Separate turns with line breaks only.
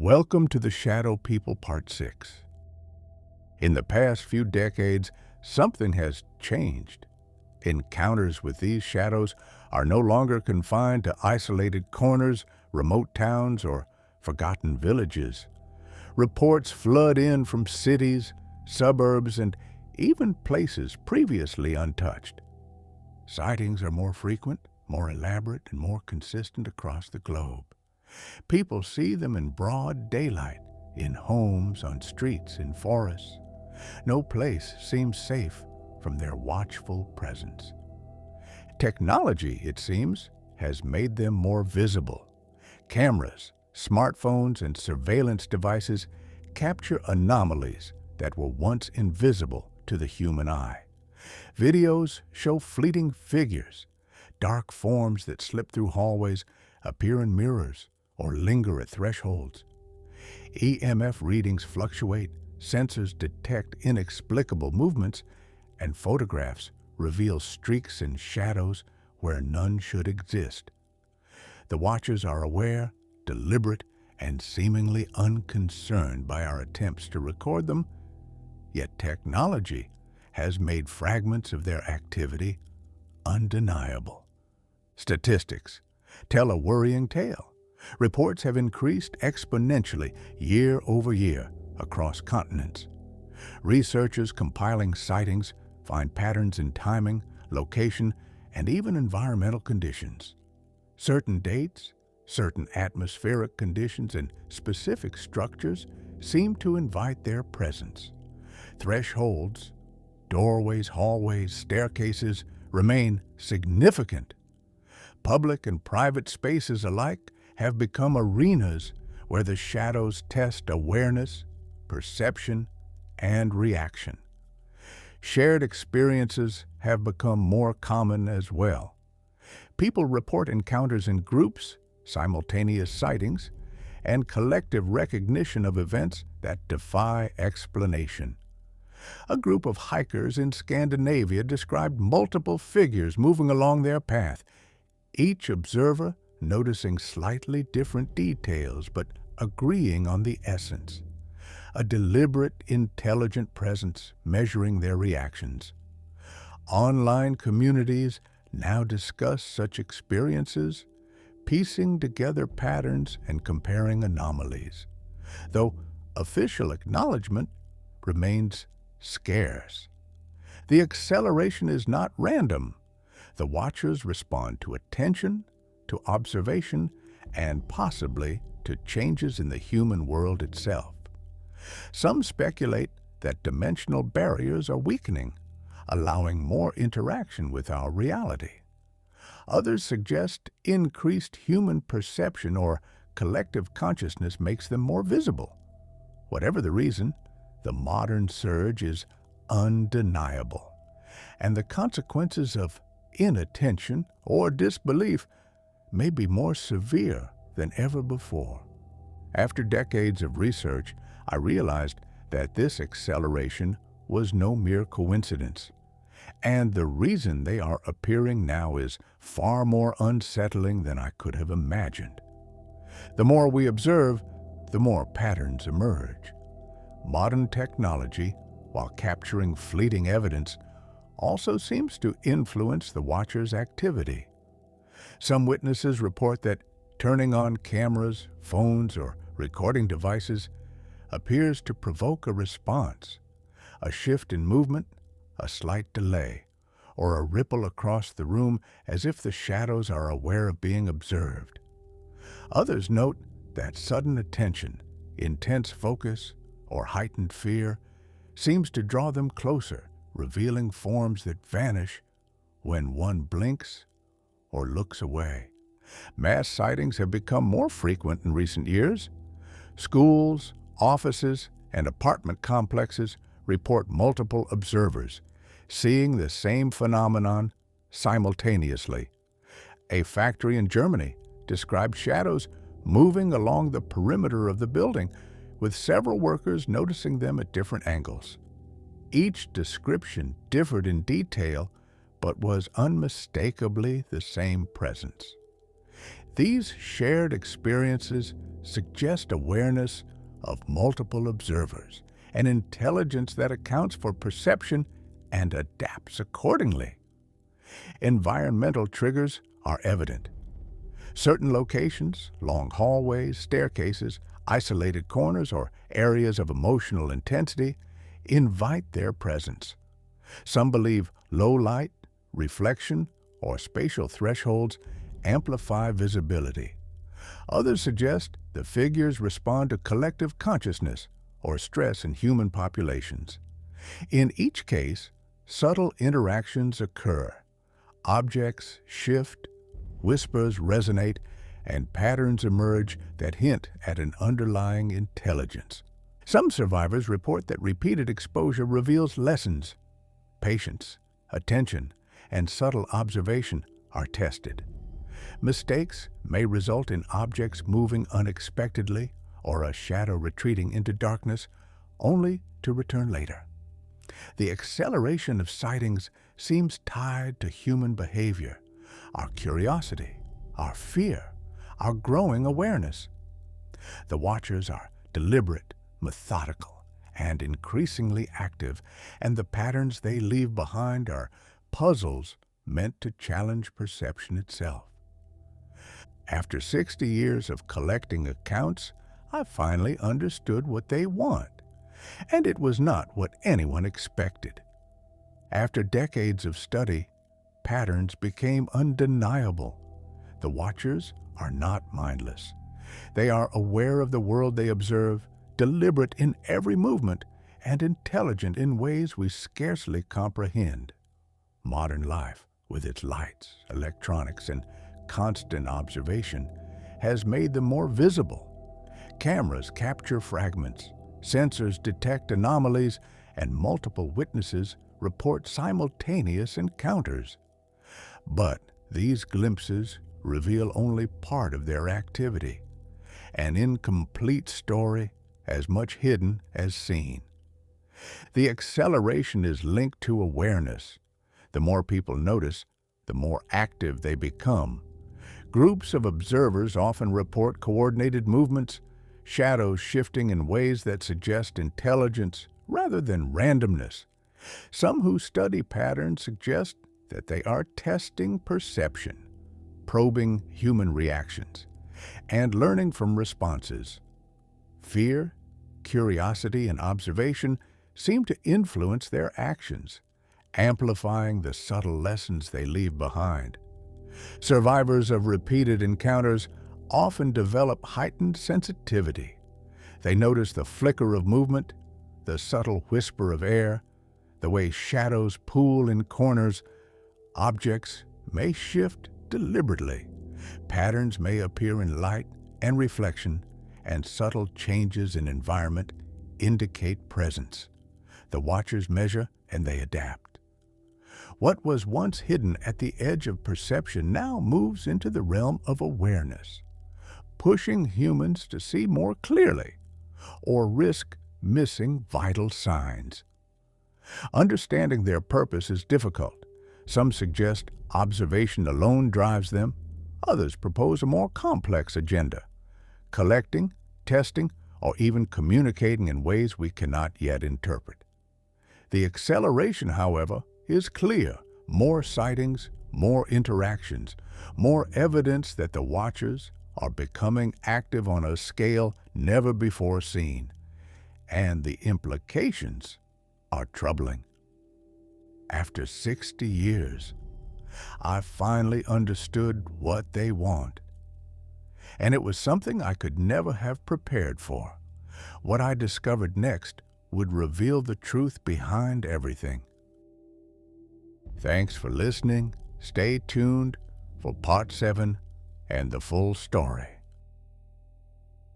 Welcome to the Shadow People Part 6. In the past few decades, something has changed. Encounters with these shadows are no longer confined to isolated corners, remote towns, or forgotten villages. Reports flood in from cities, suburbs, and even places previously untouched. Sightings are more frequent, more elaborate, and more consistent across the globe. People see them in broad daylight, in homes, on streets, in forests. No place seems safe from their watchful presence. Technology, it seems, has made them more visible. Cameras, smartphones, and surveillance devices capture anomalies that were once invisible to the human eye. Videos show fleeting figures, dark forms that slip through hallways, appear in mirrors, or linger at thresholds. EMF readings fluctuate, sensors detect inexplicable movements, and photographs reveal streaks and shadows where none should exist. The watchers are aware, deliberate, and seemingly unconcerned by our attempts to record them, yet technology has made fragments of their activity undeniable. Statistics tell a worrying tale. Reports have increased exponentially year over year across continents. Researchers compiling sightings find patterns in timing, location, and even environmental conditions. Certain dates, certain atmospheric conditions, and specific structures seem to invite their presence. Thresholds, doorways, hallways, staircases remain significant. Public and private spaces alike have become arenas where the shadows test awareness, perception, and reaction. Shared experiences have become more common as well. People report encounters in groups, simultaneous sightings, and collective recognition of events that defy explanation. A group of hikers in Scandinavia described multiple figures moving along their path, each observer noticing slightly different details but agreeing on the essence. A deliberate, intelligent presence measuring their reactions. Online communities now discuss such experiences, piecing together patterns and comparing anomalies, though official acknowledgement remains scarce. The acceleration is not random. The watchers respond to attention, to observation, and possibly to changes in the human world itself. Some speculate that dimensional barriers are weakening, allowing more interaction with our reality. Others suggest increased human perception or collective consciousness makes them more visible. Whatever the reason, the modern surge is undeniable, and the consequences of inattention or disbelief may be more severe than ever before. After decades of research, I realized that this acceleration was no mere coincidence, and the reason they are appearing now is far more unsettling than I could have imagined. The more we observe, the more patterns emerge. Modern technology, while capturing fleeting evidence, also seems to influence the watcher's activity. Some witnesses report that turning on cameras, phones, or recording devices appears to provoke a response, a shift in movement, a slight delay, or a ripple across the room as if the shadows are aware of being observed. Others note that sudden attention, intense focus, or heightened fear seems to draw them closer, revealing forms that vanish when one blinks or looks away. Mass sightings have become more frequent in recent years. Schools, offices, and apartment complexes report multiple observers seeing the same phenomenon simultaneously. A factory in Germany described shadows moving along the perimeter of the building, with several workers noticing them at different angles. Each description differed in detail, but was unmistakably the same presence. These shared experiences suggest awareness of multiple observers, an intelligence that accounts for perception and adapts accordingly. Environmental triggers are evident. Certain locations, long hallways, staircases, isolated corners, or areas of emotional intensity invite their presence. Some believe low light, reflection, or spatial thresholds amplify visibility. Others suggest the figures respond to collective consciousness or stress in human populations. In each case, subtle interactions occur. Objects shift, whispers resonate, and patterns emerge that hint at an underlying intelligence. Some survivors report that repeated exposure reveals lessons. Patience, attention, and subtle observation are tested. Mistakes may result in objects moving unexpectedly or a shadow retreating into darkness, only to return later. The acceleration of sightings seems tied to human behavior, our curiosity, our fear, our growing awareness. The watchers are deliberate, methodical, and increasingly active, and the patterns they leave behind are puzzles meant to challenge perception itself. After 60 years of collecting accounts, I finally understood what they want, and it was not what anyone expected. After decades of study, patterns became undeniable. The watchers are not mindless. They are aware of the world they observe, deliberate in every movement, and intelligent in ways we scarcely comprehend. Modern life, with its lights, electronics, and constant observation, has made them more visible. Cameras capture fragments, sensors detect anomalies, and multiple witnesses report simultaneous encounters. But these glimpses reveal only part of their activity, an incomplete story as much hidden as seen. The acceleration is linked to awareness. The more people notice, the more active they become. Groups of observers often report coordinated movements, shadows shifting in ways that suggest intelligence rather than randomness. Some who study patterns suggest that they are testing perception, probing human reactions, and learning from responses. Fear, curiosity, and observation seem to influence their actions, amplifying the subtle lessons they leave behind. Survivors of repeated encounters often develop heightened sensitivity. They notice the flicker of movement, the subtle whisper of air, the way shadows pool in corners. Objects may shift deliberately. Patterns may appear in light and reflection, and subtle changes in environment indicate presence. The watchers measure and they adapt. What was once hidden at the edge of perception now moves into the realm of awareness, pushing humans to see more clearly or risk missing vital signs. Understanding their purpose is difficult. Some suggest observation alone drives them. Others propose a more complex agenda, collecting, testing, or even communicating in ways we cannot yet interpret. The acceleration, however, is clear. More sightings, more interactions, more evidence that the watchers are becoming active on a scale never before seen. And the implications are troubling. After 60 years, I finally understood what they want. And it was something I could never have prepared for. What I discovered next would reveal the truth behind everything. Thanks for listening. Stay tuned for Part 7 and the full story.